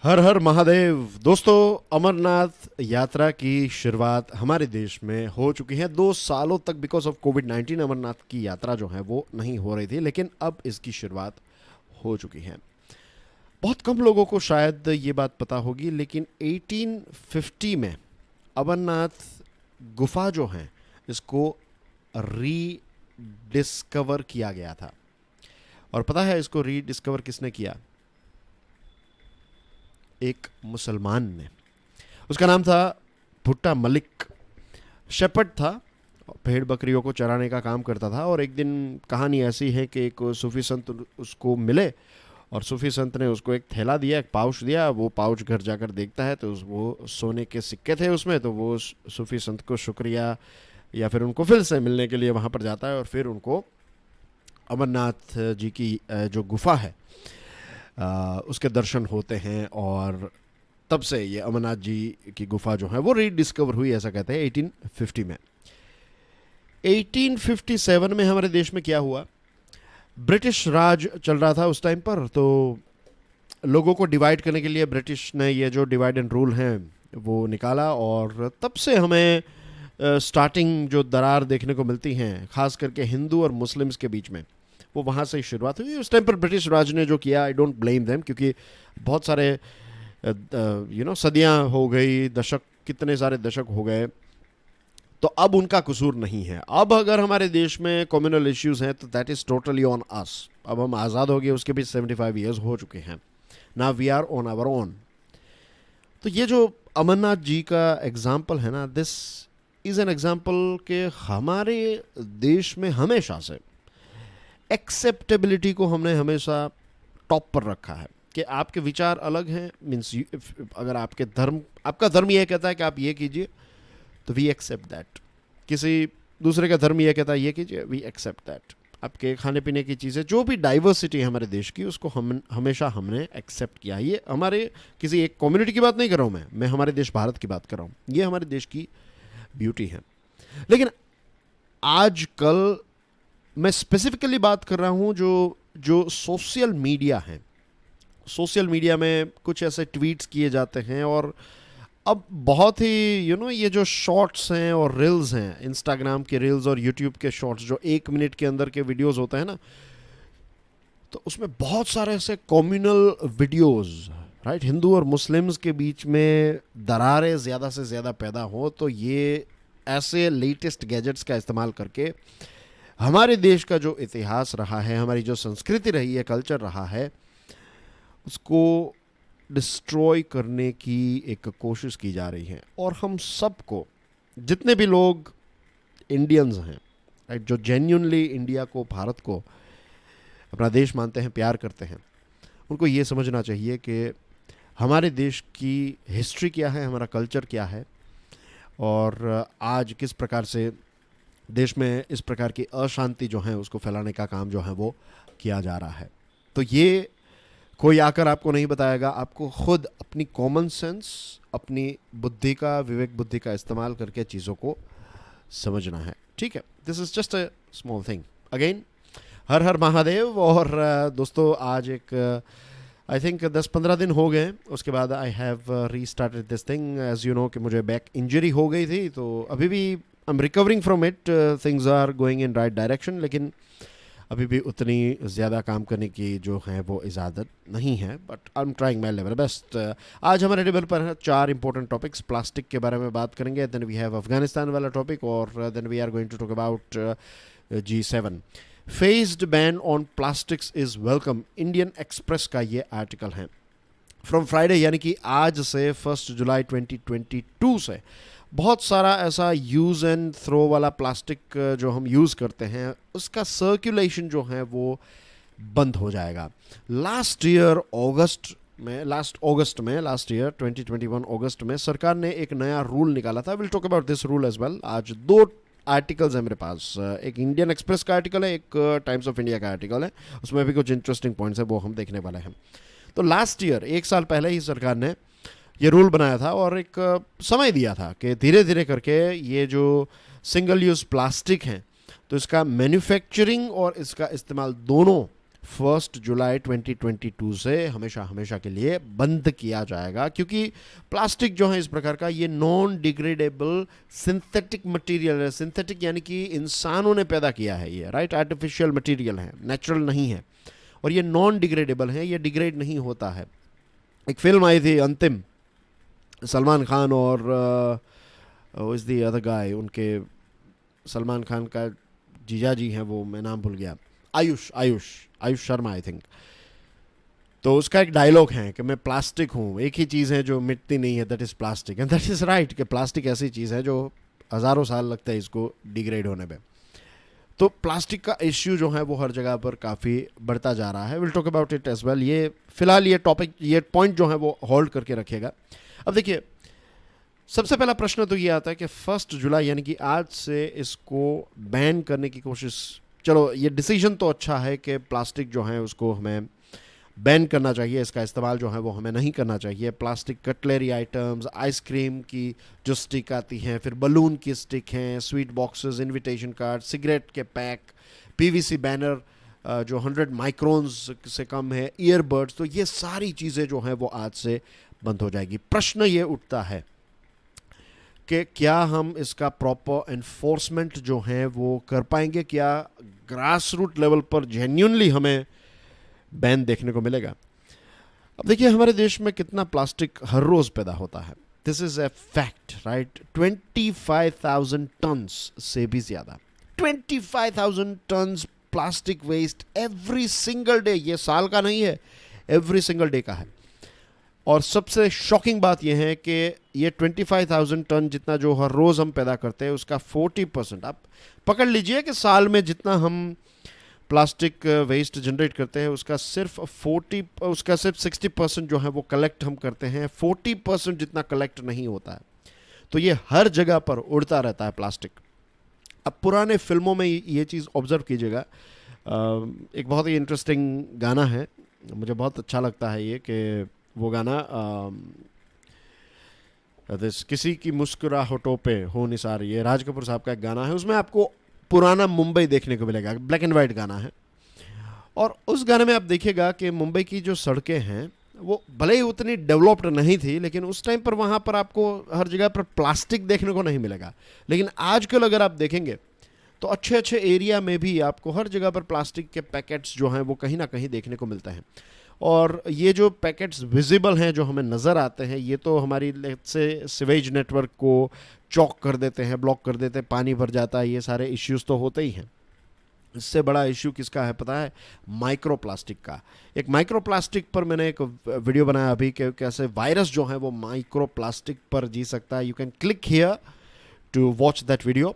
हर हर महादेव। दोस्तों, अमरनाथ यात्रा की शुरुआत हमारे देश में हो चुकी है। 2 सालों तक बिकॉज ऑफ कोविड-19 अमरनाथ की यात्रा जो है वो नहीं हो रही थी, लेकिन अब इसकी शुरुआत हो चुकी है। बहुत कम लोगों को शायद ये बात पता होगी, लेकिन 1850 में अमरनाथ गुफा जो है इसको रीडिस्कवर किया गया था। और पता है इसको रीडिस्कवर किसने किया? एक मुसलमान ने। उसका नाम था भुट्टा मलिक। शेपर्ड था, भेड़ बकरियों को चराने का काम करता था। और एक दिन कहानी ऐसी है कि एक सूफी संत उसको मिले और सूफी संत ने उसको एक थैला दिया, एक पाउच दिया। वो पाउच घर जाकर देखता है तो वो सोने के सिक्के थे उसमें। तो वो सूफी संत को शुक्रिया या फिर उनको फिर से मिलने के लिए वहाँ पर जाता है और फिर उनको अमरनाथ जी की जो गुफा है उसके दर्शन होते हैं। और तब से ये अमरनाथ जी की गुफा जो है वो रीडिस्कवर हुई, ऐसा कहते हैं 1850 में। 1857 में हमारे देश में क्या हुआ? ब्रिटिश राज चल रहा था उस टाइम पर। तो लोगों को डिवाइड करने के लिए ब्रिटिश ने ये जो डिवाइड एंड रूल हैं वो निकाला। और तब से हमें स्टार्टिंग जो दरार देखने को मिलती हैं, खास करके हिंदू और मुस्लिम्स के बीच में, वो वहाँ से ही शुरुआत हुई। उस टाइम पर ब्रिटिश राज ने जो किया, आई डोंट ब्लेम देम, क्योंकि बहुत सारे सदियाँ हो गई, दशक, कितने सारे दशक हो गए। तो अब उनका कसूर नहीं है। अब अगर हमारे देश में कम्युनल इश्यूज हैं तो that is totally on us. अब हम आज़ाद हो गए, उसके भी 75 ईयर्स हो चुके हैं। Now we are on our own. तो ये जो अमरनाथ जी का एग्जाम्पल है ना, दिस इज़ एन एग्जाम्पल के हमारे देश में हमेशा से एक्सेप्टेबिलिटी को हमने हमेशा टॉप पर रखा है कि आपके विचार अलग हैं। मीन्स अगर आपका धर्म ये कहता है कि आप ये कीजिए तो वी एक्सेप्ट दैट। किसी दूसरे का धर्म ये कहता है ये कीजिए, वी एक्सेप्ट दैट। आपके खाने पीने की चीज़ें, जो भी डाइवर्सिटी है हमारे देश की, उसको हम हमेशा हमने एक्सेप्ट किया। ये हमारे किसी एक कम्युनिटी की बात नहीं कर रहा हूँ मैं हमारे देश भारत की बात कर रहा हूँ। ये हमारे देश की ब्यूटी है। लेकिन आजकल मैं स्पेसिफिकली बात कर रहा हूँ जो जो सोशल मीडिया है। सोशल मीडिया में कुछ ऐसे ट्वीट्स किए जाते हैं और अब बहुत ही ये जो शॉर्ट्स हैं और रील्स हैं, इंस्टाग्राम के रील्स और यूट्यूब के शॉर्ट्स, जो 1 मिनट के अंदर के वीडियोस होते हैं ना, तो उसमें बहुत सारे ऐसे कम्युनल वीडियोस, राइट, हिंदू और मुस्लिम्स के बीच में दरारें ज़्यादा से ज़्यादा पैदा हो। तो ये ऐसे लेटेस्ट गैजेट्स का इस्तेमाल करके हमारे देश का जो इतिहास रहा है, हमारी जो संस्कृति रही है, कल्चर रहा है, उसको डिस्ट्रॉय करने की एक कोशिश की जा रही है। और हम सबको, जितने भी लोग इंडियंस हैं, राइट, जो जेन्युइनली इंडिया को, भारत को अपना देश मानते हैं, प्यार करते हैं, उनको ये समझना चाहिए कि हमारे देश की हिस्ट्री क्या है, हमारा कल्चर क्या है, और आज किस प्रकार से देश में इस प्रकार की अशांति जो है उसको फैलाने का काम जो है वो किया जा रहा है। तो ये कोई आकर आपको नहीं बताएगा, आपको खुद अपनी कॉमन सेंस, अपनी बुद्धि का, विवेक बुद्धि का इस्तेमाल करके चीज़ों को समझना है। ठीक है, this is just a small thing. Again, Har Har Mahadev. और दोस्तों, आज एक आई थिंक 10-15 दिन हो गए, उसके बाद I have restarted this thing. As you know कि मुझे बैक इंजरी हो गई थी, तो अभी भी I am recovering from it. Things are going in right direction, लेकिन अभी भी उतनी ज़्यादा काम करने की जो है वो इजाज़त नहीं है, but I am trying my level best. आज हमारे टेबल पर है 4 इंपॉर्टेंट टॉपिक्स। प्लास्टिक के बारे में बात करेंगे, देन वी हैव अफगानिस्तान वाला टॉपिक, और then we are going to talk about G7। Phased ban on plastics is welcome, Indian Express का ये आर्टिकल है। फ्रॉम फ्राइडे, यानी कि आज से 1 जुलाई 2022 से बहुत सारा ऐसा यूज़ एंड थ्रो वाला प्लास्टिक जो हम यूज़ करते हैं, उसका सर्कुलेशन जो है वो बंद हो जाएगा। लास्ट ईयर 2021 अगस्त में सरकार ने एक नया रूल निकाला था। Will talk about this rule as well. आज 2 आर्टिकल्स है मेरे पास, एक इंडियन एक्सप्रेस का आर्टिकल है, एक टाइम्स ऑफ इंडिया का आर्टिकल है। उसमें भी कुछ इंटरेस्टिंग पॉइंट्स है, वो हम देखने वाले हैं। तो लास्ट ईयर, 1 साल पहले ही सरकार ने ये रूल बनाया था और एक समय दिया था कि धीरे धीरे करके ये जो सिंगल यूज़ प्लास्टिक हैं, तो इसका मैन्युफैक्चरिंग और इसका इस्तेमाल दोनों 1 जुलाई 2022 से हमेशा हमेशा के लिए बंद किया जाएगा, क्योंकि प्लास्टिक जो है इस प्रकार का ये नॉन डिग्रेडेबल सिंथेटिक मटेरियल है। सिंथेटिक यानी कि इंसानों ने पैदा किया है ये, राइट, आर्टिफिशियल मटेरियल है, नेचुरल नहीं है, और ये नॉन डिग्रेडेबल है, ये डिग्रेड नहीं होता है। एक फिल्म आई थी अंतिम, सलमान खान और इज द अदर गाय, उनके सलमान खान का जीजा जी हैं, वो मैं नाम भूल गया, आयुष शर्मा आई थिंक। तो उसका एक डायलॉग है कि मैं प्लास्टिक हूँ, एक ही चीज़ है जो मिटती नहीं है, that is plastic, and that is right कि प्लास्टिक ऐसी चीज़ है जो हज़ारों साल लगता है इसको डिग्रेड होने में। तो प्लास्टिक का इश्यू जो है वो हर जगह पर काफ़ी बढ़ता जा रहा है। Will talk about it as well. ये फिलहाल ये टॉपिक, ये पॉइंट जो है वो होल्ड करके रखेगा। अब देखिए, सबसे पहला प्रश्न तो ये आता है कि 1 जुलाई यानी कि आज से इसको बैन करने की कोशिश, चलो ये डिसीजन तो अच्छा है कि प्लास्टिक जो है उसको हमें बैन करना चाहिए, इसका इस्तेमाल जो है वो हमें नहीं करना चाहिए। प्लास्टिक कटलरी आइटम्स, आइसक्रीम की जो स्टिक आती हैं, फिर बलून की स्टिक हैं, sweet boxes, invitation card, cigarette के पैक, पीवीसी बैनर जो 100 माइक्रोन्स से कम है, ईयरबड्स, तो ये सारी चीज़ें जो हैं वो आज से बंद हो जाएगी। प्रश्न ये उठता है कि क्या हम इसका प्रॉपर एनफोर्समेंट जो है वो कर पाएंगे, क्या ग्रास रूट लेवल पर जेन्युइनली हमें बैन देखने को मिलेगा। अब देखिए, हमारे देश में कितना प्लास्टिक हर रोज पैदा होता है, this is a fact, right. 25,000 tons से भी ज्यादा, 25,000 tons plastic waste every single day. ये साल का नहीं है, एवरी सिंगल डे का है। और सबसे शॉकिंग बात यह है कि ये 25,000 टन जितना जो हर रोज़ हम पैदा करते हैं उसका 40%, आप पकड़ लीजिए कि साल में जितना हम प्लास्टिक वेस्ट जनरेट करते हैं उसका सिर्फ 60% जो है वो कलेक्ट हम करते हैं, 40% जितना कलेक्ट नहीं होता है। तो ये हर जगह पर उड़ता रहता है प्लास्टिक। अब पुराने फिल्मों में ये चीज़ ऑब्जर्व कीजिएगा। एक बहुत ही इंटरेस्टिंग गाना है, मुझे बहुत अच्छा लगता है ये, कि वो गाना किसी की मुस्कुराहटों पे हो निसार, ये राज कपूर साहब का एक गाना है। उसमें आपको पुराना मुंबई देखने को मिलेगा, ब्लैक एंड वाइट गाना है। और उस गाने में आप देखिएगा कि मुंबई की जो सड़कें हैं वो भले ही उतनी डेवलप्ड नहीं थी, लेकिन उस टाइम पर वहाँ पर आपको हर जगह पर प्लास्टिक देखने को नहीं मिलेगा। लेकिन आजकल अगर आप देखेंगे तो अच्छे अच्छे एरिया में भी आपको हर जगह पर प्लास्टिक के पैकेट्स जो हैं वो कहीं ना कहीं देखने को मिलते हैं। और ये जो पैकेट्स विजिबल हैं, जो हमें नज़र आते हैं, ये तो हमारी लेट्स से सिवेज नेटवर्क को चौक कर देते हैं, ब्लॉक कर देते हैं, पानी भर जाता है, ये सारे इश्यूज तो होते ही हैं। इससे बड़ा इश्यू किसका है पता है? माइक्रो प्लास्टिक का। एक माइक्रो प्लास्टिक पर मैंने एक वीडियो बनाया अभी कि कैसे वायरस जो है वो माइक्रो प्लास्टिक पर जी सकता है। You can click here to watch that video.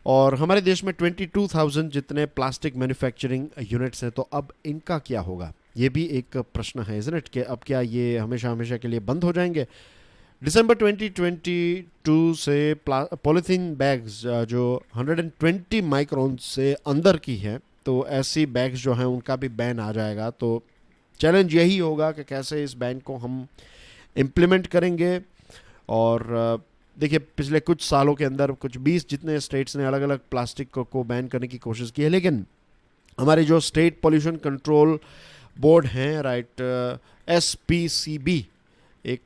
और हमारे देश में 22,000 जितने प्लास्टिक मैन्युफैक्चरिंग यूनिट्स हैं, तो अब इनका क्या होगा, ये भी एक प्रश्न है, इज़न्ट इट, कि अब क्या ये हमेशा हमेशा के लिए बंद हो जाएंगे? दिसंबर 2022 से पॉलीथीन बैग्स जो 120 माइक्रोन से अंदर की है, तो ऐसी बैग्स जो हैं उनका भी बैन आ जाएगा। तो चैलेंज यही होगा कि कैसे इस बैन को हम इम्प्लीमेंट करेंगे। और देखिए, पिछले कुछ सालों के अंदर कुछ 20 जितने स्टेट्स ने अलग अलग प्लास्टिक को बैन करने की कोशिश की है, लेकिन हमारे जो स्टेट पोल्यूशन कंट्रोल बोर्ड हैं, राइट, SPCB, एक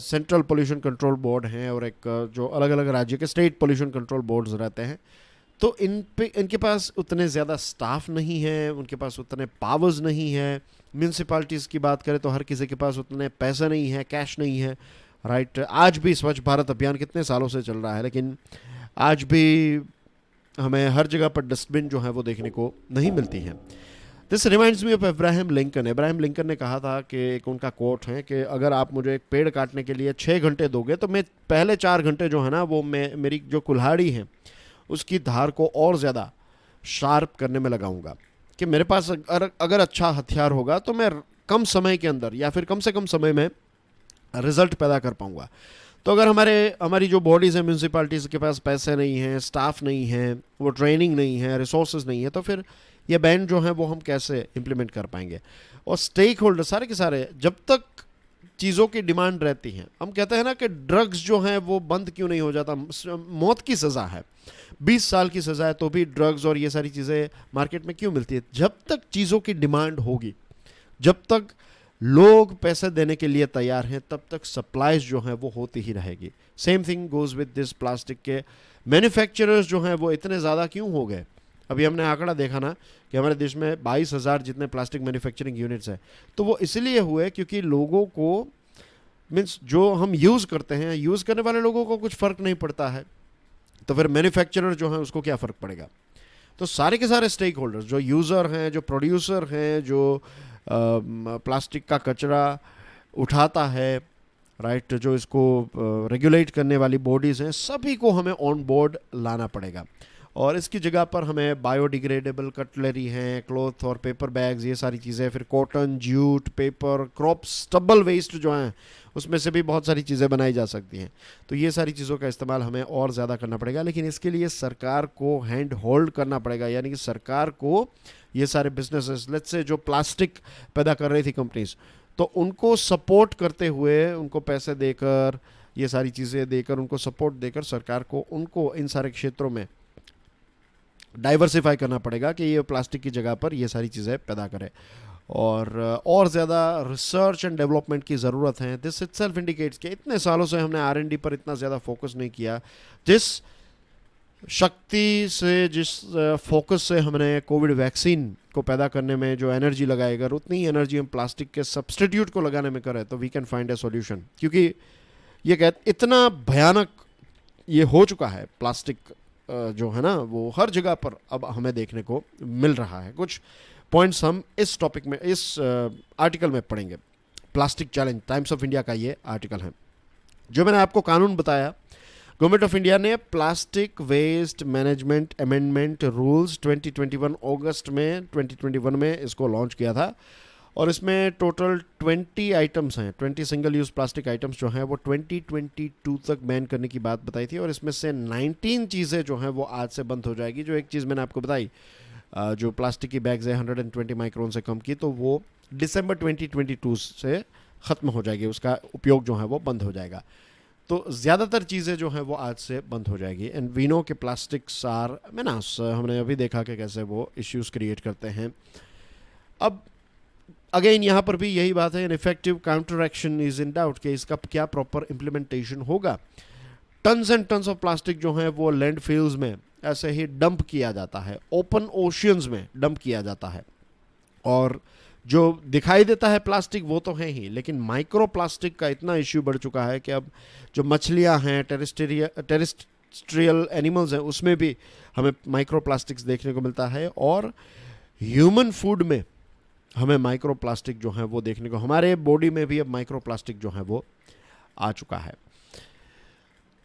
सेंट्रल पोल्यूशन कंट्रोल बोर्ड हैं, और एक जो अलग अलग राज्य के स्टेट पोल्यूशन कंट्रोल बोर्ड्स रहते हैं, तो इनके पास उतने ज़्यादा स्टाफ नहीं है, उनके पास उतने पावर्स नहीं है। म्यूनसिपालिटीज़ की बात करें तो हर किसी के पास उतने पैसे नहीं है, कैश नहीं है, राइट। आज भी स्वच्छ भारत अभियान कितने सालों से चल रहा है, लेकिन आज भी हमें हर जगह पर डस्टबिन जो है वो देखने को नहीं मिलती हैं। This reminds me of Abraham Lincoln. Abraham Lincoln ने कहा था कि एक उनका कोट है कि अगर आप मुझे एक पेड़ काटने के लिए 6 घंटे दोगे तो मैं पहले 4 घंटे जो है ना वो मेरी जो कुल्हाड़ी है उसकी धार को और ज़्यादा शार्प करने में लगाऊंगा, कि मेरे पास अगर अच्छा हथियार होगा तो मैं कम समय के अंदर या फिर कम से कम समय में रिजल्ट पैदा कर पाऊंगा। तो अगर हमारी जो बॉडीज़ हैं, म्यूनसिपालिटीज़ के पास पैसे नहीं हैं, स्टाफ नहीं है, वो ट्रेनिंग नहीं है, रिसोर्सेज नहीं है, तो फिर ये बैन जो है वो हम कैसे इम्प्लीमेंट कर पाएंगे? और स्टेक होल्डर सारे के सारे, जब तक चीज़ों की डिमांड रहती है। हम कहते हैं ना कि ड्रग्स जो हैं वो बंद क्यों नहीं हो जाता, मौत की सज़ा है, 20 साल की सज़ा है, तो भी ड्रग्स और ये सारी चीज़ें मार्केट में क्यों मिलती है? जब तक चीज़ों की डिमांड होगी, जब तक लोग पैसे देने के लिए तैयार हैं, तब तक सप्लाईज जो हैं वो होती ही रहेगी। Same thing goes with this plastic के मैन्युफैक्चरर्स जो हैं वो इतने ज़्यादा क्यों हो गए? अभी हमने आंकड़ा देखा ना कि हमारे देश में 22,000 जितने प्लास्टिक मैन्युफैक्चरिंग यूनिट्स हैं, तो वो इसलिए हुए क्योंकि लोगों को, मीन्स जो हम यूज़ करते हैं, यूज़ करने वाले लोगों को कुछ फ़र्क नहीं पड़ता है, तो फिर मैन्युफैक्चरर जो है उसको क्या फ़र्क पड़ेगा? तो सारे के सारे स्टेक होल्डर्स, जो यूज़र हैं, जो प्रोड्यूसर हैं, जो प्लास्टिक का कचरा उठाता है, राइट, जो इसको रेगुलेट करने वाली बॉडीज़ हैं, सभी को हमें ऑन बोर्ड लाना पड़ेगा। और इसकी जगह पर हमें बायोडिग्रेडेबल कटलरी हैं, क्लॉथ और पेपर बैग्स, ये सारी चीज़ें, फिर cotton, jute, paper, crop stubble waste जो हैं उसमें से भी बहुत सारी चीज़ें बनाई जा सकती हैं। तो ये सारी चीज़ों का इस्तेमाल हमें और ज़्यादा करना पड़ेगा, लेकिन इसके लिए सरकार को हैंड होल्ड करना पड़ेगा। यानी कि सरकार को ये सारे बिजनेसेस, लेट्स से जो प्लास्टिक पैदा कर रही थी कंपनीज, तो उनको सपोर्ट करते हुए, उनको पैसे देकर, ये सारी चीज़ें देकर, उनको सपोर्ट देकर सरकार को उनको इन सारे क्षेत्रों में डाइवर्सिफाई करना पड़ेगा कि ये प्लास्टिक की जगह पर ये सारी चीज़ें पैदा करे। और ज़्यादा रिसर्च एंड डेवलपमेंट की ज़रूरत है। दिस इटसेल्फ इंडिकेट्स कि इतने सालों से हमने R&D पर इतना ज़्यादा फोकस नहीं किया। जिस शक्ति से, जिस फोकस से हमने कोविड वैक्सीन को पैदा करने में जो एनर्जी लगाई, अगर उतनी ही एनर्जी हम प्लास्टिक के सब्सटीट्यूट को लगाने में करें तो we can find a solution. क्योंकि ये इतना भयानक ये हो चुका है प्लास्टिक जो है ना, वो हर जगह पर अब हमें देखने को मिल रहा है। कुछ पॉइंट्स हम इस टॉपिक में, इस आर्टिकल में पढ़ेंगे। Plastic challenge, Times of India का ये आर्टिकल है। जो मैंने आपको कानून बताया, गवर्नमेंट ऑफ इंडिया ने plastic waste management amendment rules 2021 अगस्त में 2021 में इसको लॉन्च किया था। और इसमें टोटल 20 आइटम्स हैं, 20 सिंगल यूज़ प्लास्टिक आइटम्स जो हैं वो 2022 तक बैन करने की बात बताई थी। और इसमें से 19 चीज़ें जो हैं वो आज से बंद हो जाएगी। जो एक चीज़ मैंने आपको बताई, जो प्लास्टिक की बैग्स है 120 माइक्रोन से कम की, तो वो दिसंबर 2022 से ख़त्म हो जाएगी, उसका उपयोग जो है वो बंद हो जाएगा। तो ज़्यादातर चीज़ें जो हैं वो आज से बंद हो जाएगी। एंड वी नो के प्लास्टिक्स आर मेनास, हमने अभी देखा कि कैसे वो इश्यूज़ क्रिएट करते हैं। अब अगेन यहाँ पर भी यही बात है, an effective counter action is in doubt कि इसका क्या प्रॉपर इम्प्लीमेंटेशन होगा। Tons and tons of plastic जो हैं वो लैंडफिल्स में ऐसे ही डंप किया जाता है, ओपन ओशियंस में डंप किया जाता है। और जो दिखाई देता है प्लास्टिक वो तो है ही, लेकिन माइक्रो प्लास्टिक का इतना इश्यू बढ़ चुका है कि अब जो मछलियां हैं, टेरेस्ट्रियल एनिमल्स हैं, उसमें भी हमें माइक्रो प्लास्टिक्स देखने को मिलता है। और ह्यूमन फूड में हमें माइक्रो प्लास्टिक जो है वो देखने को, हमारे बॉडी में भी अब माइक्रो प्लास्टिक जो है वो आ चुका है।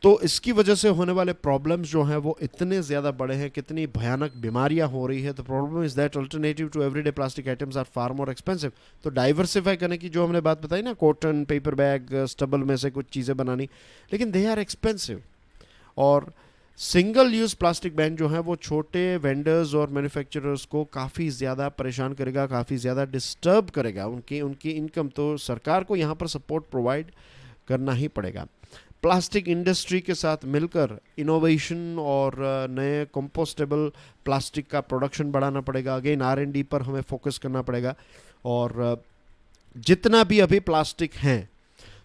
तो इसकी वजह से होने वाले प्रॉब्लम्स जो हैं वो इतने ज़्यादा बड़े हैं, कितनी भयानक बीमारियां हो रही है। तो problem is that alternative to everyday plastic items are far more expensive. तो डाइवर्सिफाई करने की जो हमने बात बताई ना, कॉटन, पेपर बैग, स्टबल में से कुछ चीज़ें बनानी, लेकिन दे आर एक्सपेंसिव। और सिंगल यूज़ प्लास्टिक बैन जो है वो छोटे वेंडर्स और मैन्युफैक्चरर्स को काफ़ी ज़्यादा परेशान करेगा, काफ़ी ज़्यादा डिस्टर्ब करेगा उनकी इनकम। तो सरकार को यहाँ पर सपोर्ट प्रोवाइड करना ही पड़ेगा। प्लास्टिक इंडस्ट्री के साथ मिलकर इनोवेशन और नए कंपोस्टेबल प्लास्टिक का प्रोडक्शन बढ़ाना पड़ेगा। अगेन R&D पर हमें फोकस करना पड़ेगा। और जितना भी अभी प्लास्टिक हैं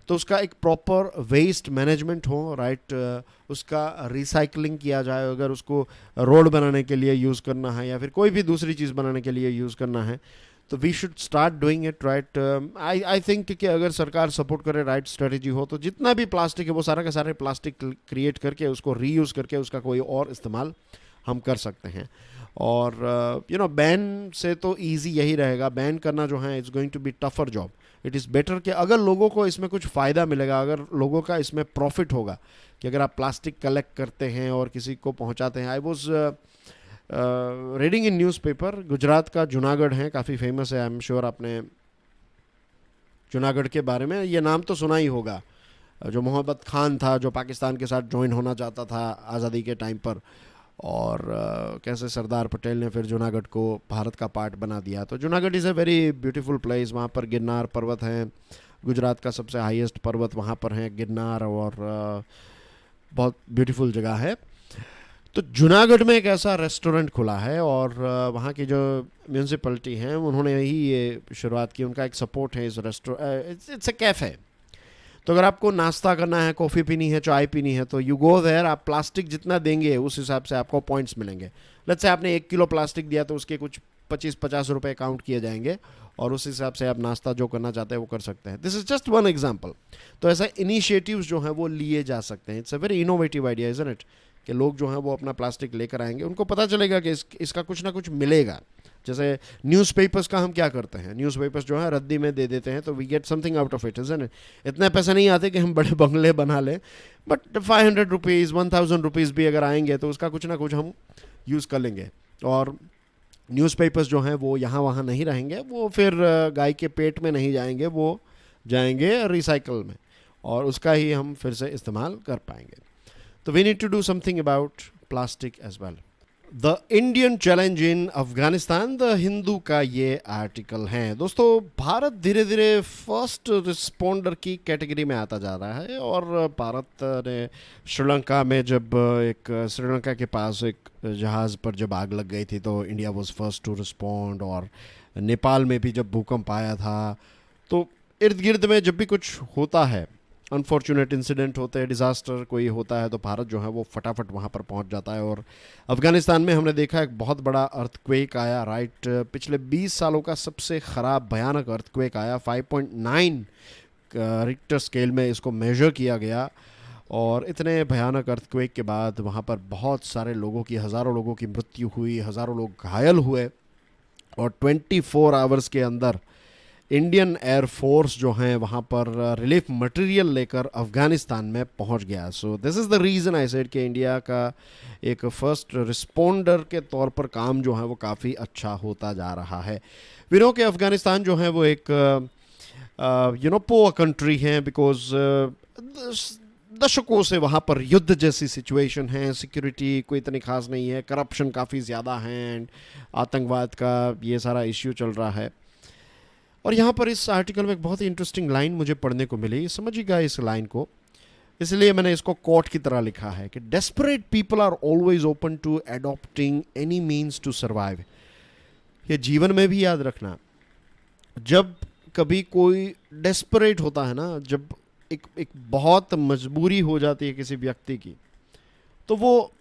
तो उसका एक प्रॉपर वेस्ट मैनेजमेंट हो, राइट, उसका रिसाइकलिंग किया जाए। अगर उसको रोड बनाने के लिए यूज़ करना है या फिर कोई भी दूसरी चीज़ बनाने के लिए यूज़ करना है, तो we should start doing it, right. I think कि अगर सरकार सपोर्ट करे, राइट स्ट्रेटजी हो, तो जितना भी प्लास्टिक है वो सारा का सारे प्लास्टिक क्रिएट करके उसको रीयूज़ करके उसका कोई और इस्तेमाल हम कर सकते हैं। और बैन से तो ईजी यही रहेगा। बैन करना जो है it's going to be tougher job. It is better कि अगर लोगों को इसमें कुछ फ़ायदा मिलेगा, अगर लोगों का इसमें प्रॉफिट होगा, कि अगर आप प्लास्टिक कलेक्ट करते हैं और किसी को पहुंचाते हैं। I was reading in newspaper, Gujarat का जूनागढ़ है, काफ़ी फेमस है। आई एम श्योर आपने जूनागढ़ के बारे में ये नाम तो सुना ही होगा। जो मोहम्मद खान था, जो पाकिस्तान के साथ ज्वाइन होना चाहता था आज़ादी के टाइम पर, और कैसे सरदार पटेल ने फिर जूनागढ़ को भारत का पार्ट बना दिया। तो Junagadh is a very beautiful place. वहाँ पर गिरनार पर्वत हैं, गुजरात का सबसे हाईएस्ट पर्वत वहाँ पर है, गिरनार, और बहुत ब्यूटीफुल जगह है। तो जूनागढ़ में एक ऐसा रेस्टोरेंट खुला है और वहाँ की जो म्यूनसिपलिटी हैं उन्होंने ही ये शुरुआत की, उनका एक सपोर्ट है इस रेस्टोरेंट, इट्स ए कैफ़े। तो अगर आपको नाश्ता करना है, कॉफ़ी पीनी है, चाय पीनी है, तो यू गो देयर। आप प्लास्टिक जितना देंगे उस हिसाब से आपको पॉइंट्स मिलेंगे। लेट्स से आपने 1 किलो प्लास्टिक दिया तो उसके कुछ 25-50 रुपए काउंट किए जाएंगे और उस हिसाब से आप नाश्ता जो करना चाहते हैं वो कर सकते हैं। This is just one example. तो ऐसा इनिशिएटिव्स जो हैं वो लिए जा सकते हैं। It's a very innovative idea, isn't it, कि लोग जो हैं वो अपना प्लास्टिक लेकर आएंगे, उनको पता चलेगा कि इसका कुछ ना कुछ मिलेगा। जैसे न्यूज़पेपर्स का हम क्या करते हैं, न्यूज़पेपर्स जो है रद्दी में दे देते हैं, तो we get something out of it, isn't it. इतने पैसे नहीं आते कि हम बड़े बंगले बना लें, बट 500 रुपीज़ 1000 रुपीज़ भी अगर आएंगे तो उसका कुछ ना कुछ हम यूज़ कर लेंगे। और न्यूज़पेपर्स जो हैं वो यहाँ वहाँ नहीं रहेंगे, वो फिर गाय के पेट में नहीं जाएंगे, वो जाएंगे रिसाइकल में और उसका ही हम फिर से इस्तेमाल कर पाएंगे। तो we need to do something about plastic as well. The Indian challenge in Afghanistan, the Hindu का ये आर्टिकल है। दोस्तों, भारत धीरे धीरे फर्स्ट रिस्पॉन्डर की कैटेगरी में आता जा रहा है और भारत ने श्रीलंका में जब श्रीलंका के पास एक जहाज़ पर जब आग लग गई थी तो India was first to respond, और नेपाल में भी जब भूकंप आया था, तो इर्द गिर्द में जब भी कुछ होता है, अनफॉर्चुनेट इंसिडेंट होते हैं, डिज़ास्टर कोई होता है, तो भारत जो है वो फटाफट वहाँ पर पहुँच जाता है। और अफ़गानिस्तान में हमने देखा एक बहुत बड़ा अर्थक्वेक आया, राइट, पिछले 20 सालों का सबसे ख़राब भयानक अर्थक्वेक आया। 5.9 रिक्टर स्केल में इसको मेजर किया गया और इतने भयानक अर्थक्वेक के बाद वहाँ पर बहुत सारे लोगों की, हज़ारों लोगों की मृत्यु हुई, हज़ारों लोग घायल हुए और 24 आवर्स के अंदर इंडियन एयरफोर्स जो हैं वहाँ पर रिलीफ मटेरियल लेकर अफ़गानिस्तान में पहुँच गया। So this is the reason I said कि इंडिया का एक फ़र्स्ट रिस्पॉन्डर के तौर पर काम जो है वो काफ़ी अच्छा होता जा रहा है। वी नो कि अफ़गानिस्तान जो है वो एक पुअर कंट्री है, बिकॉज दशकों से वहाँ पर युद्ध जैसी सिचुएशन है, सिक्योरिटी कोई इतनी खास नहीं है, करप्शन काफ़ी ज़्यादा है एंड आतंकवाद का ये सारा इश्यू चल रहा है। और यहाँ पर इस आर्टिकल में एक बहुत ही इंटरेस्टिंग लाइन मुझे पढ़ने को मिली, समझिएगा इस लाइन को, इसलिए मैंने इसको कोट की तरह लिखा है कि desperate people are always open to adopting any means to survive. ये जीवन में भी याद रखना, जब कभी कोई डेस्परेट होता है ना, जब एक बहुत मजबूरी हो जाती है किसी व्यक्ति की, तो वो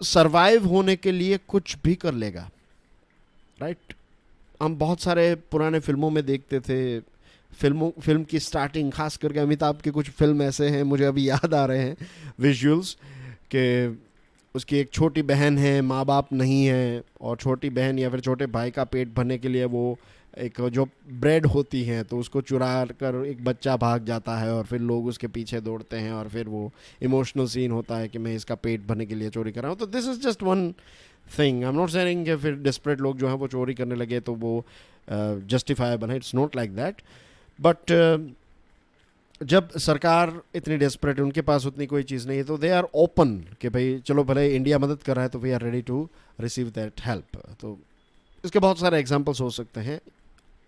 सरवाइव होने के लिए कुछ भी कर लेगा, राइट। हम बहुत सारे पुराने फिल्मों में देखते थे, फिल्म की स्टार्टिंग, खास करके अमिताभ के कुछ फिल्म ऐसे हैं मुझे अभी याद आ रहे हैं विजुअल्स, कि उसकी एक छोटी बहन है, माँ बाप नहीं है, और छोटी बहन या फिर छोटे भाई का पेट भरने के लिए वो एक जो ब्रेड होती हैं तो उसको चुरा कर एक बच्चा भाग जाता है और फिर लोग उसके पीछे दौड़ते हैं और फिर वो इमोशनल सीन होता है कि मैं इसका पेट भरने के लिए चोरी कर रहा हूँ। तो this is just one thing, I am not saying कि फिर डेस्परेट लोग जो हैं वो चोरी करने लगे तो वो जस्टिफाइबल है, it's not like that. But जब सरकार इतनी डेस्परेट है, उनके पास उतनी कोई चीज़ नहीं है, तो दे आर ओपन कि भाई चलो भले इंडिया मदद कर रहा है तो we are ready to receive that help. तो इसके बहुत सारे एग्जाम्पल्स हो सकते हैं,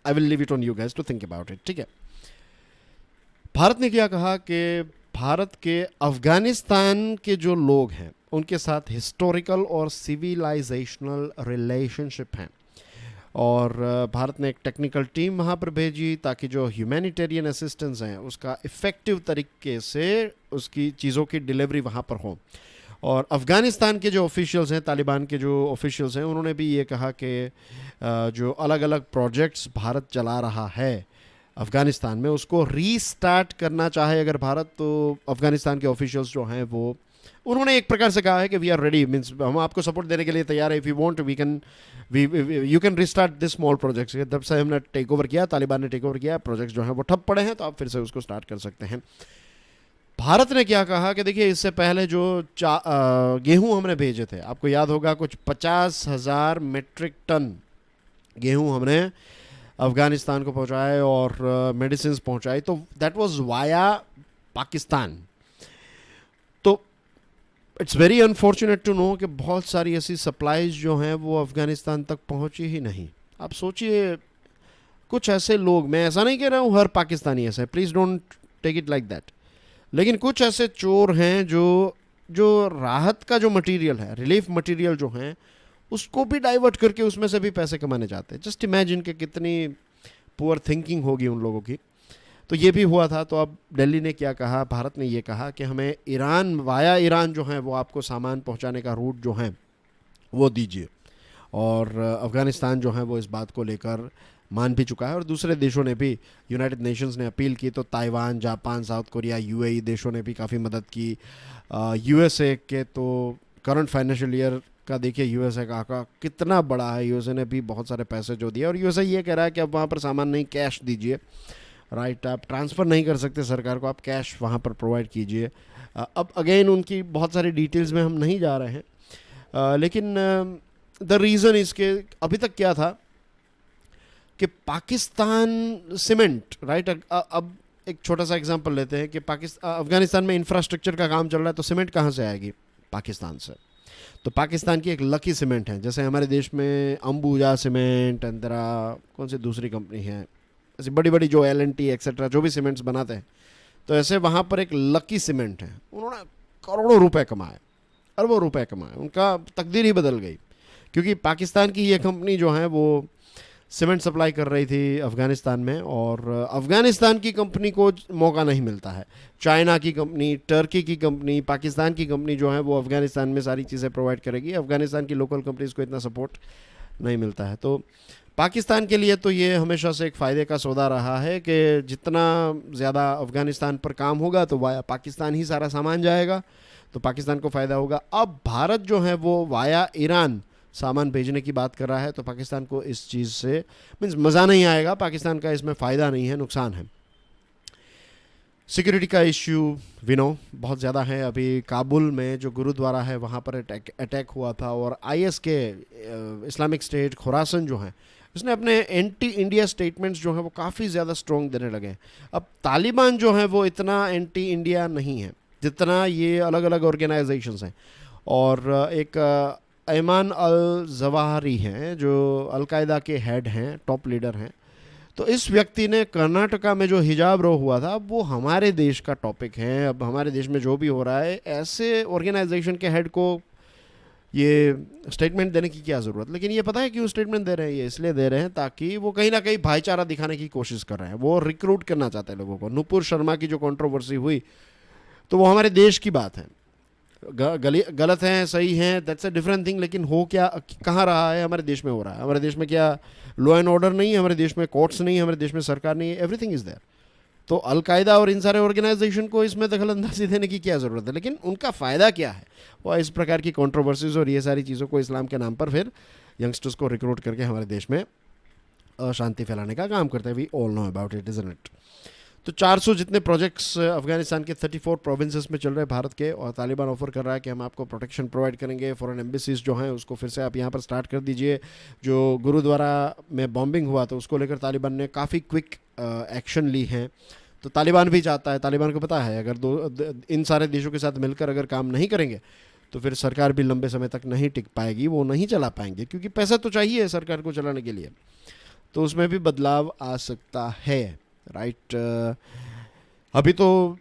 I will leave it on you guys to think about it, ठीक है। भारत ने क्या कहा कि भारत के अफगानिस्तान के जो लोग हैं उनके साथ हिस्टोरिकल और सिविलाइजेशनल रिलेशनशिप हैं, और भारत ने एक टेक्निकल टीम वहाँ पर भेजी ताकि जो ह्यूमैनिटेरियन असिस्टेंस हैं उसका इफ़ेक्टिव तरीके से उसकी चीज़ों की डिलीवरी वहाँ पर हो। और अफ़गानिस्तान के जो ऑफिशियल्स हैं, तालिबान के जो ऑफिशियल्स हैं, उन्होंने भी ये कहा कि जो अलग अलग प्रोजेक्ट्स भारत चला रहा है अफ़गानिस्तान में उसको रीस्टार्ट करना चाहे अगर भारत, तो अफ़गानिस्तान के ऑफिशियल्स जो हैं वो उन्होंने एक प्रकार से कहा है कि वी आर रेडी, मीन्स हम आपको सपोर्ट देने के लिए तैयार है, if you want we can you can restart this small projects. जब से हमने टेक ओवर किया, तालिबान ने टेक ओवर किया, प्रोजेक्ट्स जो हैं वो ठप पड़े हैं, तो आप फिर से उसको स्टार्ट कर सकते हैं। भारत ने क्या कहा कि देखिए इससे पहले जो गेहूं हमने भेजे थे, आपको याद होगा कुछ 50,000 मेट्रिक टन गेहूं हमने अफ़गानिस्तान को पहुंचाए और मेडिसिन पहुंचाई, तो दैट वाज वाया पाकिस्तान। तो it's very unfortunate to know कि बहुत सारी ऐसी सप्लाईज जो हैं वो अफ़गानिस्तान तक पहुंची ही नहीं। आप सोचिए कुछ ऐसे लोग, मैं ऐसा नहीं कह रहा हूँ हर पाकिस्तानी ऐसा है, please don't take it like that, लेकिन कुछ ऐसे चोर हैं जो जो राहत का जो मटेरियल है, रिलीफ मटेरियल जो है, उसको भी डाइवर्ट करके उसमें से भी पैसे कमाने जाते हैं। जस्ट इमेजिन कि कितनी पुअर थिंकिंग होगी उन लोगों की। तो ये भी हुआ था। तो अब दिल्ली ने क्या कहा, भारत ने ये कहा कि हमें ईरान, वाया ईरान जो है वो आपको सामान पहुंचाने का रूट जो है वो दीजिए। और अफ़गानिस्तान जो है वो इस बात को लेकर मान भी चुका है, और दूसरे देशों ने भी, यूनाइटेड नेशंस ने अपील की, तो Taiwan, Japan, south Korea, UAE देशों ने भी काफ़ी मदद की। यूएसए के तो करंट फाइनेंशियल ईयर का देखिए, यूएसए का आंकड़ा कितना बड़ा है, यूएसए ने भी बहुत सारे पैसे जो दिए, और यूएसए ये कह रहा है कि अब वहाँ पर सामान नहीं, कैश दीजिए, राइट। आप ट्रांसफ़र नहीं कर सकते सरकार को, आप कैश वहाँ पर प्रोवाइड कीजिए। अब अगेन उनकी बहुत सारी डिटेल्स में हम नहीं जा रहे हैं, लेकिन द रीज़न इसके अभी तक क्या था कि पाकिस्तान सीमेंट, राइट। अब एक छोटा सा एग्जांपल लेते हैं कि अफगानिस्तान में इंफ्रास्ट्रक्चर का काम चल रहा है, तो सीमेंट कहाँ से आएगी? पाकिस्तान से। तो पाकिस्तान की एक लकी सीमेंट है, जैसे हमारे देश में अंबुजा सीमेंट, अंतरा, कौन सी दूसरी कंपनी है ऐसी बड़ी बड़ी जो LNT एक्सेट्रा जो भी सीमेंट्स बनाते हैं, तो ऐसे वहाँ पर एक लकी सीमेंट है, उन्होंने करोड़ों रुपए कमाए, अरबों रुपए कमाए, उनका तकदीर ही बदल गई, क्योंकि पाकिस्तान की ये कंपनी जो है वो सीमेंट सप्लाई कर रही थी अफ़गानिस्तान में, और अफ़गानिस्तान की कंपनी को मौका नहीं मिलता है। चाइना की कंपनी, टर्की की कंपनी, पाकिस्तान की कंपनी जो है वो अफ़गानिस्तान में सारी चीज़ें प्रोवाइड करेगी, अफ़गानिस्तान की लोकल कंपनीज़ को इतना सपोर्ट नहीं मिलता है। तो पाकिस्तान के लिए तो ये हमेशा से एक फ़ायदे का सौदा रहा है कि जितना ज़्यादा अफ़गानिस्तान पर काम होगा तो वाया पाकिस्तान ही सारा सामान जाएगा, तो पाकिस्तान को फ़ायदा होगा। अब भारत जो है वो वाया ईरान सामान भेजने की बात कर रहा है, तो पाकिस्तान को इस चीज़ से मीन्स मज़ा नहीं आएगा, पाकिस्तान का इसमें फ़ायदा नहीं है, नुकसान है। सिक्योरिटी का इश्यू वी नो बहुत ज़्यादा है। अभी काबुल में जो गुरुद्वारा है वहाँ पर अटैक हुआ था, और IS के इस्लामिक स्टेट खुरासन जो है, उसने अपने एंटी इंडिया स्टेटमेंट्स जो हैं वो काफ़ी ज़्यादा स्ट्रॉन्ग देने लगे। अब तालिबान जो है वो इतना एंटी इंडिया नहीं है जितना ये अलग अलग ऑर्गेनाइजेशंस हैं। और एक ऐमान अल जवाहरी हैं जो अलकायदा के हेड हैं, टॉप लीडर हैं। तो इस व्यक्ति ने कर्नाटका में जो हिजाब रो हुआ था वो हमारे देश का टॉपिक है। अब हमारे देश में जो भी हो रहा है, ऐसे ऑर्गेनाइजेशन के हेड को ये स्टेटमेंट देने की क्या ज़रूरत? लेकिन ये पता है क्यों स्टेटमेंट दे रहे हैं? ये इसलिए दे रहे हैं ताकि वो कहीं ना कहीं भाईचारा दिखाने की कोशिश कर रहे हैं, वो रिक्रूट करना चाहते हैं लोगों को। नुपुर शर्मा की जो कंट्रोवर्सी हुई, तो वो हमारे देश की बात है, गलत है सही है दैट्स अ डिफरेंट थिंग, लेकिन हो क्या कहाँ रहा है? हमारे देश में हो रहा है। हमारे देश में क्या लॉ एंड ऑर्डर नहीं है? हमारे देश में कोर्ट्स नहीं है? हमारे देश में सरकार नहीं है? Everything is there. तो अलकायदा और इन सारे ऑर्गेनाइजेशन को इसमें दखल अंदाजी देने की क्या ज़रूरत है? लेकिन उनका फ़ायदा क्या है? वो इस प्रकार की कंट्रोवर्सीज और ये सारी चीज़ों को इस्लाम के नाम पर फिर यंगस्टर्स को रिक्रूट करके हमारे देश में अशांति फैलाने का काम करते हैं। We all know about it, isn't it? तो 400 जितने प्रोजेक्ट्स अफगानिस्तान के 34 प्रोविंसेस में चल रहे हैं भारत के, और तालिबान ऑफर कर रहा है कि हम आपको प्रोटेक्शन प्रोवाइड करेंगे। फॉरेन एम्बेसीज जो हैं उसको फिर से आप यहाँ पर स्टार्ट कर दीजिए। जो गुरुद्वारा में बॉम्बिंग हुआ तो उसको लेकर तालिबान ने काफ़ी क्विक एक्शन ली हैं। तो तालिबान भी चाहता है, तालिबान को पता है अगर इन सारे देशों के साथ मिलकर अगर काम नहीं करेंगे तो फिर सरकार भी लंबे समय तक नहीं टिक पाएगी, वो नहीं चला पाएंगे, क्योंकि पैसा तो चाहिए सरकार को चलाने के लिए। तो उसमें भी बदलाव आ सकता है, राइट। अभी तो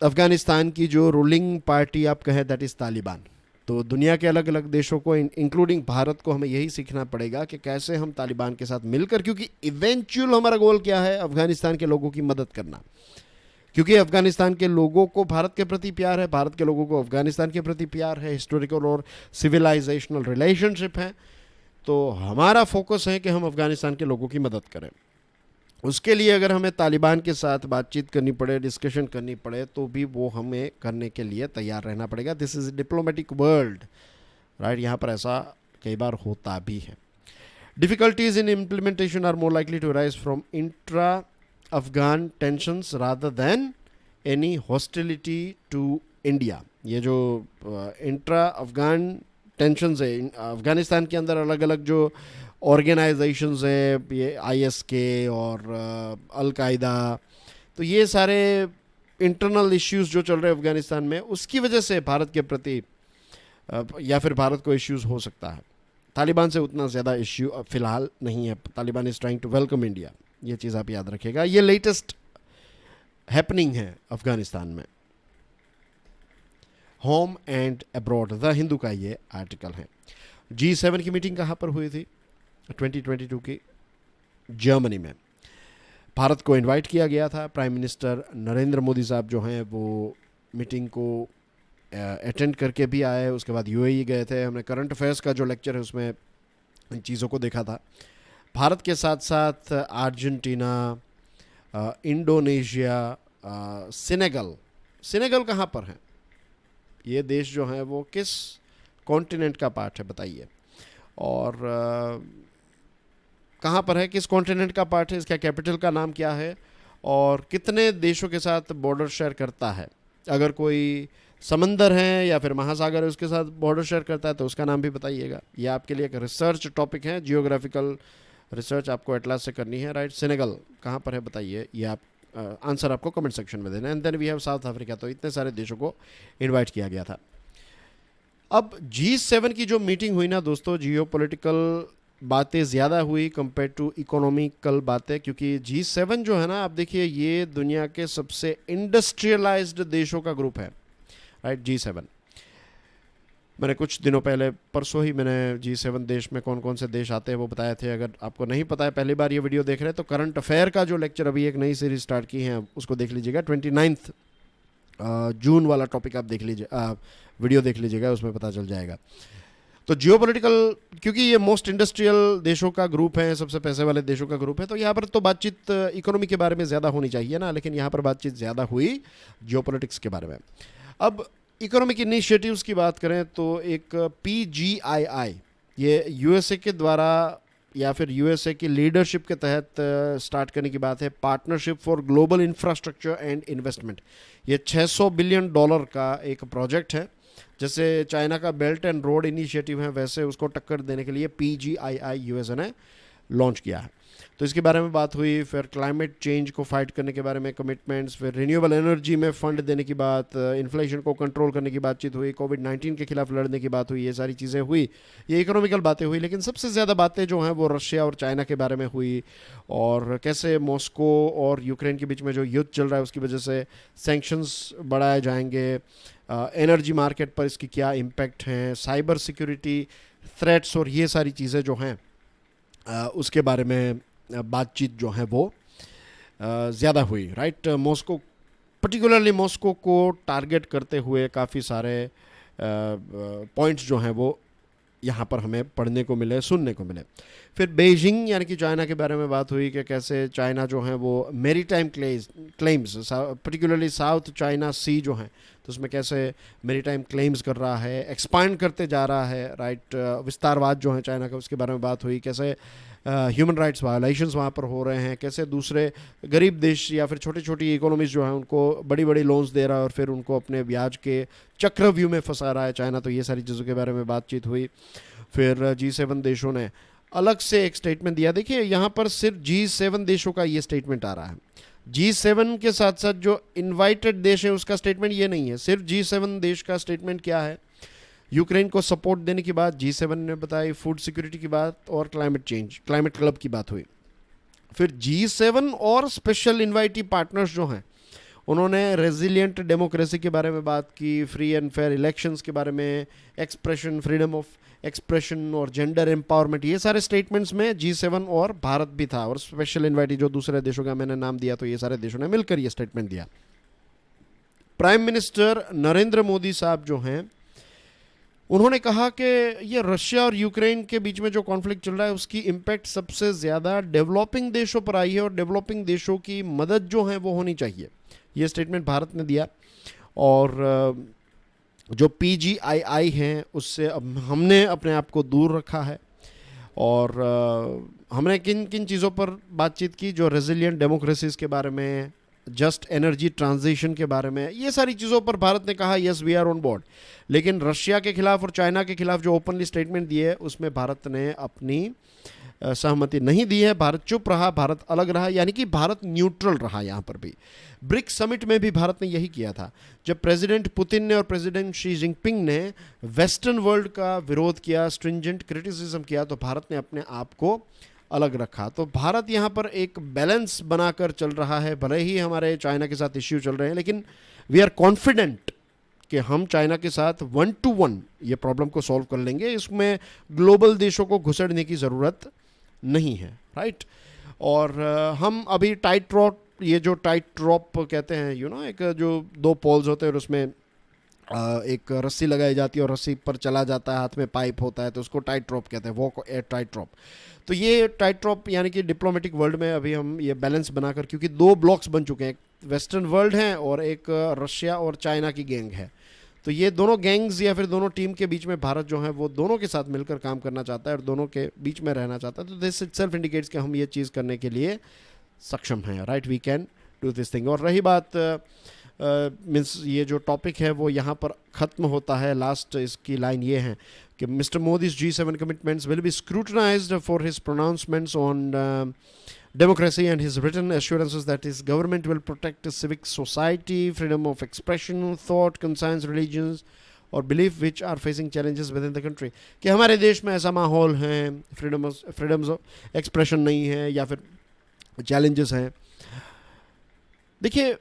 अफ़गानिस्तान की जो रूलिंग पार्टी आप कहें दैट इज़ तालिबान। तो दुनिया के अलग अलग देशों को इंक्लूडिंग भारत को हमें यही सीखना पड़ेगा कि कैसे हम तालिबान के साथ मिलकर, क्योंकि इवेंचुअल हमारा गोल क्या है? अफ़गानिस्तान के लोगों की मदद करना, क्योंकि अफ़गानिस्तान के लोगों को भारत के प्रति प्यार है, भारत के लोगों को अफ़गानिस्तान के प्रति प्यार है, हिस्टोरिकल और सिविलाइजेशनल रिलेशनशिप है। तो हमारा फोकस है कि हम अफ़गानिस्तान के लोगों की मदद करें। उसके लिए अगर हमें तालिबान के साथ बातचीत करनी पड़े, डिस्कशन करनी पड़े, तो भी वो हमें करने के लिए तैयार रहना पड़ेगा। This is diplomatic world, right. यहाँ पर ऐसा कई बार होता भी है। Difficulties in implementation are more likely to rise from intra Afghan tensions rather than any hostility to India. ये जो इंट्रा अफगान टेंशंस है, अफगानिस्तान के अंदर अलग अलग जो ऑर्गेनाइजेशंस है, ये IS के और अलकायदा, तो ये सारे इंटरनल इश्यूज जो चल रहे हैं अफगानिस्तान में, उसकी वजह से भारत के प्रति या फिर भारत को इश्यूज हो सकता है। तालिबान से उतना ज़्यादा इश्यू फ़िलहाल नहीं है। Taliban is trying to welcome India, ये चीज़ आप याद रखिएगा। ये लेटेस्ट हैपनिंग है अफ़गानिस्तान में, home and abroad, the Hindu का ये आर्टिकल है। G7 की मीटिंग कहाँ पर हुई थी? 2022 की जर्मनी में। भारत को इनवाइट किया गया था। प्राइम मिनिस्टर नरेंद्र मोदी साहब जो हैं वो मीटिंग को अटेंड करके भी आए, उसके बाद यूएई गए थे। हमने करंट अफेयर्स का जो लेक्चर है उसमें इन चीज़ों को देखा था। भारत के साथ साथ अर्जेंटीना, इंडोनेशिया, सेनेगल कहाँ पर हैं? ये देश जो हैं वो किस कॉन्टिनेंट का पार्ट है बताइए, और कहाँ पर है, किस कॉन्टिनेंट का पार्ट है, इसका कैपिटल का नाम क्या है, और कितने देशों के साथ बॉर्डर शेयर करता है। अगर कोई समंदर है या फिर महासागर है उसके साथ बॉर्डर शेयर करता है तो उसका नाम भी बताइएगा। ये आपके लिए एक रिसर्च टॉपिक है, जियोग्राफिकल रिसर्च आपको एटलास से करनी है, राइट। सेनेगल कहाँ पर है बताइए, ये आप आंसर आपको कमेंट सेक्शन में देना। And then we have South Africa. तो इतने सारे देशों को इनवाइट किया गया था। अब G7 की जो मीटिंग हुई ना दोस्तों, जियोपॉलिटिकल बातें ज़्यादा हुई कंपेयर टू इकोनॉमिकल बातें, क्योंकि G7 जो है ना, आप देखिए ये दुनिया के सबसे इंडस्ट्रियलाइज्ड देशों का ग्रुप है, राइट। G7 मैंने कुछ दिनों पहले, परसों ही मैंने G7 देश में कौन कौन से देश आते हैं वो बताए थे। अगर आपको नहीं पता है, पहली बार ये वीडियो देख रहे हैं, तो करंट अफेयर का जो लेक्चर अभी एक नई सीरीज स्टार्ट की है उसको देख लीजिएगा। 29 जून वाला टॉपिक आप देख लीजिए, वीडियो देख लीजिएगा, उसमें पता चल जाएगा। तो जियोपॉलिटिकल, क्योंकि ये मोस्ट इंडस्ट्रियल देशों का ग्रुप है, सबसे पैसे वाले देशों का ग्रुप है, तो यहाँ पर तो बातचीत इकोनॉमी के बारे में ज़्यादा होनी चाहिए ना, लेकिन यहाँ पर बातचीत ज़्यादा हुई जियोपॉलिटिक्स के बारे में। अब इकोनॉमिक इनिशिएटिव्स की बात करें तो एक PGII, ये यूएसए के द्वारा या फिर यूएसए की लीडरशिप के तहत स्टार्ट करने की बात है। Partnership for global infrastructure and investment, ये $600 बिलियन का एक प्रोजेक्ट है। जैसे चाइना का बेल्ट एंड रोड इनिशिएटिव है, वैसे उसको टक्कर देने के लिए PGII यूएसए ने लॉन्च किया है। तो इसके बारे में बात हुई। फिर क्लाइमेट चेंज को फाइट करने के बारे में कमिटमेंट्स, फिर रिन्यूएबल एनर्जी में फंड देने की बात, इन्फ्लेशन को कंट्रोल करने की बातचीत हुई, कोविड-19 के खिलाफ लड़ने की बात हुई, ये सारी चीज़ें हुई, ये इकोनॉमिकल बातें हुई। लेकिन सबसे ज़्यादा बातें जो हैं वो रशिया और चाइना के बारे में हुई, और कैसे मॉस्को और यूक्रेन के बीच में जो युद्ध चल रहा है उसकी वजह से सैंक्शंस बढ़ाए जाएंगे, एनर्जी मार्केट पर इसकी क्या इम्पैक्ट हैं, साइबर सिक्योरिटी थ्रेट्स, और ये सारी चीज़ें जो हैं उसके बारे में बातचीत जो है वो ज़्यादा हुई, राइट। मॉस्को, पर्टिकुलरली मॉस्को को टारगेट करते हुए काफ़ी सारे पॉइंट्स जो हैं वो यहाँ पर हमें पढ़ने को मिले, सुनने को मिले। फिर बेइजिंग यानी कि चाइना के बारे में बात हुई कि कैसे चाइना जो है वो maritime claims, particularly South China Sea जो हैं, तो उसमें कैसे मेरीटाइम क्लेम्स कर रहा है, एक्सपांड करते जा रहा है, राइट। विस्तारवाद जो है चाइना का, उसके बारे में बात हुई। कैसे ह्यूमन राइट्स वायलेशंस वहाँ पर हो रहे हैं, कैसे दूसरे गरीब देश या फिर छोटी छोटी इकोनॉमीज जो हैं उनको बड़ी बड़ी लोन्स दे रहा है और फिर उनको अपने ब्याज के चक्रव्यूह में फंसा रहा है चाइना। तो ये सारी चीज़ों के बारे में बातचीत हुई। फिर G7 देशों ने अलग से एक स्टेटमेंट दिया। देखिए यहाँ पर सिर्फ G7 देशों का ये स्टेटमेंट आ रहा है। G7 के साथ साथ जो इनवाइटेड देश है उसका स्टेटमेंट ये नहीं है। सिर्फ G7 देश का स्टेटमेंट क्या है? यूक्रेन को सपोर्ट देने की बात G7 ने बताई, फूड सिक्योरिटी की बात और क्लाइमेट चेंज, क्लाइमेट क्लब की बात हुई। फिर G7 और स्पेशल इन्वाइटी पार्टनर्स जो हैं उन्होंने रेजिलिएंट डेमोक्रेसी के बारे में बात की, फ्री एंड फेयर इलेक्शंस के बारे में, एक्सप्रेशन, फ्रीडम ऑफ एक्सप्रेशन और जेंडर एम्पावरमेंट, ये सारे स्टेटमेंट्स में G7 और भारत भी था, और स्पेशल इन्वाइटी जो दूसरे देशों का मैंने नाम दिया, तो ये सारे देशों ने मिलकर ये स्टेटमेंट दिया। प्राइम मिनिस्टर नरेंद्र मोदी साहब जो हैं उन्होंने कहा कि ये रशिया और यूक्रेन के बीच में जो कॉन्फ्लिक्ट चल रहा है उसकी इम्पैक्ट सबसे ज़्यादा डेवलपिंग देशों पर आई है और डेवलपिंग देशों की मदद जो है वो होनी चाहिए। ये स्टेटमेंट भारत ने दिया। और जो PGII हैं उससे अब हमने अपने आप को दूर रखा है, और हमने किन किन चीज़ों पर बातचीत की, जो रेजिलिएंट डेमोक्रेसीज़ के बारे में, जस्ट एनर्जी ट्रांजिशन के बारे में, ये सारी चीज़ों पर भारत ने कहा yes we are on board. लेकिन रशिया के खिलाफ और चाइना के खिलाफ जो ओपनली स्टेटमेंट दिए उसमें भारत ने अपनी सहमति नहीं दी है। भारत चुप रहा, भारत अलग रहा, यानी कि भारत न्यूट्रल रहा यहाँ पर भी। ब्रिक्स समिट में भी भारत ने यही किया था। जब प्रेसिडेंट पुतिन ने और प्रेसिडेंट शी जिनपिंग ने वेस्टर्न वर्ल्ड का विरोध किया, स्ट्रिंजेंट क्रिटिसिज्म किया, तो भारत ने अपने आप को अलग रखा। तो भारत यहाँ पर एक बैलेंस बनाकर चल रहा है। भले ही हमारे चाइना के साथ इश्यू चल रहे हैं, लेकिन वी आर कॉन्फिडेंट कि हम चाइना के साथ 1 to 1 ये प्रॉब्लम को सॉल्व कर लेंगे। इसमें ग्लोबल देशों को घुसड़ने की ज़रूरत नहीं है, राइट। और हम अभी टाइट रॉप, ये जो टाइट रॉप कहते हैं, एक जो 2 पोल्स होते हैं और उसमें एक रस्सी लगाई जाती है और रस्सी पर चला जाता है, हाथ में पाइप होता है, तो उसको टाइट रॉप कहते हैं, वो टाइट रॉप। तो ये टाइट रॉप यानी कि डिप्लोमेटिक वर्ल्ड में अभी हम ये बैलेंस बनाकर, क्योंकि 2 ब्लॉक्स बन चुके हैं, एक वेस्टर्न वर्ल्ड है और एक रशिया और चाइना की गैंग है। तो ये दोनों गैंग्स या फिर दोनों टीम के बीच में भारत जो है वो दोनों के साथ मिलकर काम करना चाहता है और दोनों के बीच में रहना चाहता है। तो दिस इटसेल्फ इंडिकेट्स कि हम ये चीज़ करने के लिए सक्षम हैं, right. We can do this thing. और रही बात मीन्स ये जो टॉपिक है वो यहाँ पर ख़त्म होता है। लास्ट इसकी लाइन ये है कि mister Modi's G7 commitments will be scrutinised for his pronouncements on democracy and his written assurances that his government will protect civic society, freedom of expression, thought, conscience, religions और belief which are facing challenges within the country। कि हमारे देश में ऐसा माहौल है, freedoms of expression नहीं है या फिर चैलेंजेस हैं। देखिए,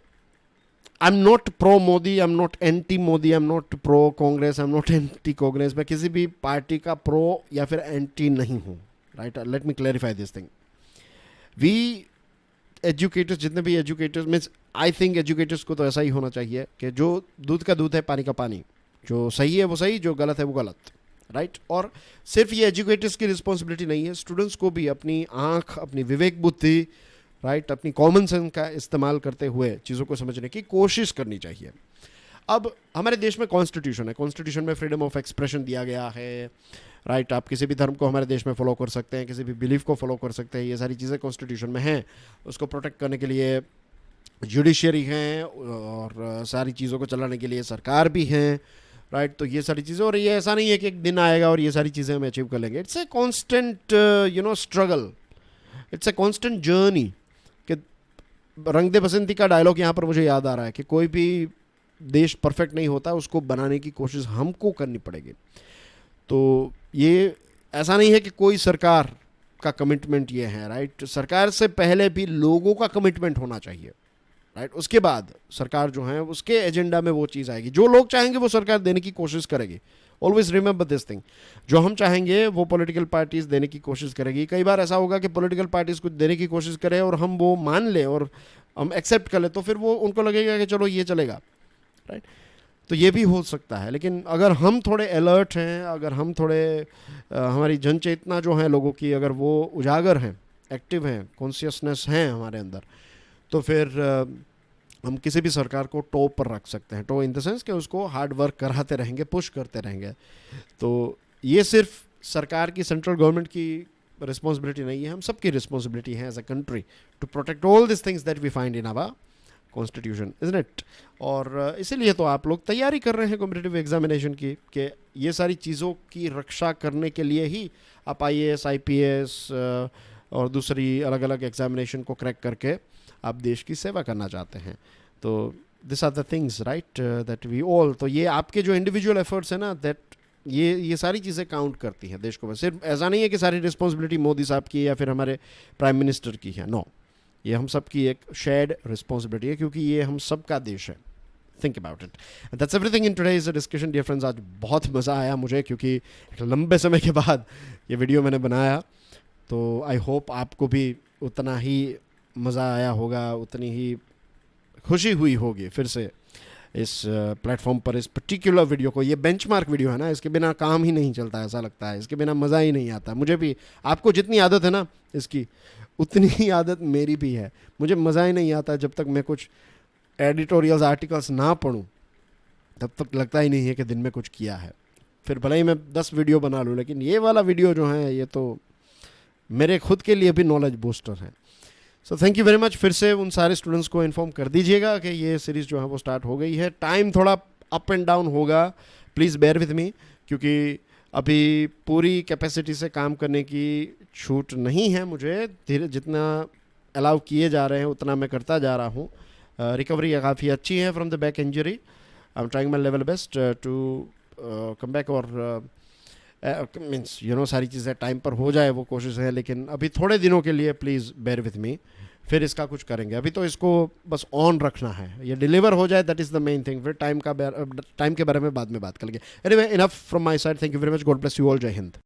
I am not pro Modi, I am not anti Modi, I am not pro Congress, I am not anti Congress. मैं किसी भी पार्टी का प्रो या फिर एंटी नहीं हूँ, right. Let me clarify this thing. We educators, जितने भी educators, means I think educators को तो ऐसा ही होना चाहिए कि जो दूध का दूध है, पानी का पानी, जो सही है वो सही, जो गलत है वो गलत, राइट। और सिर्फ ये एजुकेटर्स की रिस्पॉन्सिबिलिटी नहीं है, स्टूडेंट्स को भी अपनी आँख, अपनी विवेक बुद्धि, राइट, अपनी कॉमन सेंस का इस्तेमाल करते हुए चीज़ों को समझने की कोशिश करनी चाहिए। अब हमारे देश में कॉन्स्टिट्यूशन है, कॉन्स्टिट्यूशन में फ्रीडम ऑफ एक्सप्रेशन दिया गया है, राइट। आप किसी भी धर्म को हमारे देश में फॉलो कर सकते हैं, किसी भी बिलीफ को फॉलो कर सकते हैं, ये सारी चीज़ें कॉन्स्टिट्यूशन में हैं। उसको प्रोटेक्ट करने के लिए जुडिशरी हैं और सारी चीज़ों को चलाने के लिए सरकार भी हैं, राइट। तो ये सारी चीज़ें, और ये ऐसा नहीं है कि एक दिन आएगा और ये सारी चीज़ें हम अचीव कर लेंगे। It's a constant struggle, it's a constant journey. कि रंग दे बसंती का डायलॉग यहाँ पर मुझे याद आ रहा है कि कोई भी देश परफेक्ट नहीं होता, उसको बनाने की कोशिश हमको करनी पड़ेगी। तो ये ऐसा नहीं है कि कोई सरकार का कमिटमेंट ये है, राइट। सरकार से पहले भी लोगों का कमिटमेंट होना चाहिए, राइट। उसके बाद सरकार जो है उसके एजेंडा में वो चीज़ आएगी, जो लोग चाहेंगे वो सरकार देने की कोशिश करेगी। ऑलवेज रिमेंबर दिस थिंग, जो हम चाहेंगे वो पॉलिटिकल पार्टीज देने की कोशिश करेगी। कई बार ऐसा होगा कि पॉलिटिकल पार्टीज कुछ देने की कोशिश करें और हम वो मान लें और हम एक्सेप्ट कर लें, तो फिर वो उनको लगेगा कि चलो ये चलेगा, राइट। तो ये भी हो सकता है। लेकिन अगर हम थोड़े अलर्ट हैं, अगर हम थोड़े हमारी जन चेतना जो है लोगों की, अगर वो उजागर हैं, एक्टिव हैं, कॉन्शियसनेस हैं हमारे अंदर, तो फिर हम किसी भी सरकार को टो पर रख सकते हैं। टो इन द सेंस कि उसको हार्ड वर्क कराते रहेंगे, पुश करते रहेंगे। तो ये सिर्फ सरकार की, सेंट्रल गवर्नमेंट की रिस्पॉन्सिबिलिटी नहीं है, हम सबकी रिस्पॉन्सिबिलिटी है as a country to protect all this things that we find in our constitution, isn't it. और इसीलिए तो आप लोग तैयारी कर रहे हैं कॉम्पिटिटिव एग्जामिनेशन की, कि ये सारी चीज़ों की रक्षा करने के लिए ही आप IAS, IPS और दूसरी अलग अलग एग्जामिनेशन को क्रैक करके आप देश की सेवा करना चाहते हैं। तो this are the things, right, that we all, तो ये आपके जो इंडिविजुअल एफर्ट्स हैं ना, दैट ये सारी चीज़ें काउंट करती हैं देश को। बस सिर्फ ऐसा नहीं है कि सारी रिस्पॉन्सिबिलिटी मोदी साहब की या फिर हमारे प्राइम मिनिस्टर की है, नो, ये हम सब की एक शेयर्ड रिस्पॉन्सिबिलिटी है, क्योंकि ये हम सब का देश है। Think about it. That's everything in today's discussion dear friends. आज बहुत मज़ा आया मुझे, क्योंकि एक लंबे समय के बाद ये वीडियो मैंने बनाया, तो आई होप आपको भी उतना ही मज़ा आया होगा, उतनी ही खुशी हुई होगी फिर से इस प्लेटफॉर्म पर इस पर्टिकुलर वीडियो को। ये बेंचमार्क वीडियो है ना, इसके बिना काम ही नहीं चलता, ऐसा लगता है, इसके बिना मज़ा ही नहीं आता। मुझे भी, आपको जितनी आदत है ना इसकी, उतनी ही आदत मेरी भी है। मुझे मज़ा ही नहीं आता जब तक मैं कुछ एडिटोरियल्स, आर्टिकल्स ना पढूं, तब तक लगता ही नहीं है कि दिन में कुछ किया है। फिर भले ही मैं 10 वीडियो बना लूँ, लेकिन ये वाला वीडियो जो है ये तो मेरे खुद के लिए भी नॉलेज बूस्टर है। So thank you very much. फिर से उन सारे स्टूडेंट्स को इन्फॉर्म कर दीजिएगा कि ये सीरीज़ जो है वो स्टार्ट हो गई है। टाइम थोड़ा अप एंड डाउन होगा, प्लीज़ बेयर विथ मी, क्योंकि अभी पूरी कैपेसिटी से काम करने की छूट नहीं है मुझे, धीरे जितना अलाउ किए जा रहे हैं उतना मैं करता जा रहा हूँ. रिकवरी काफ़ी अच्छी है from the back injury. I am trying my level best to come back. और मीन्स सारी चीज़ें टाइम पर हो जाए वो कोशिश है, लेकिन अभी थोड़े दिनों के लिए प्लीज़ बेयर विथ मी, फिर इसका कुछ करेंगे. अभी तो इसको बस ऑन रखना है, ये डिलीवर हो जाए, that is the main thing. फिर टाइम के बारे में बाद में बात करेंगे. Anyway, enough from my side. Thank you very much. God bless you all. जय हिंद.